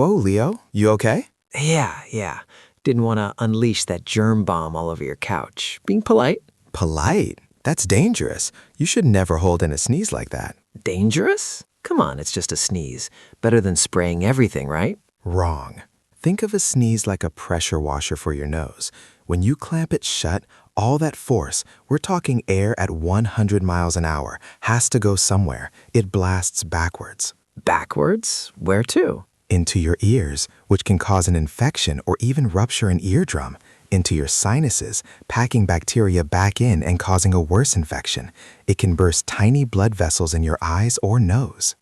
Whoa, Leo, you okay? Yeah. Didn't want to unleash that germ bomb all over your couch. Being polite. Polite? That's dangerous. You should never hold in a sneeze like that. Dangerous? Come on, it's just a sneeze. Better than spraying everything, right? Wrong. Think of a sneeze like a pressure washer for your nose. When you clamp it shut, all that force, we're talking air at 100 miles an hour, has to go somewhere. It blasts backwards. Backwards? Where to? Into your ears, which can cause an infection or even rupture an eardrum. Into your sinuses, packing bacteria back in and causing a worse infection. It can burst tiny blood vessels in your eyes or nose.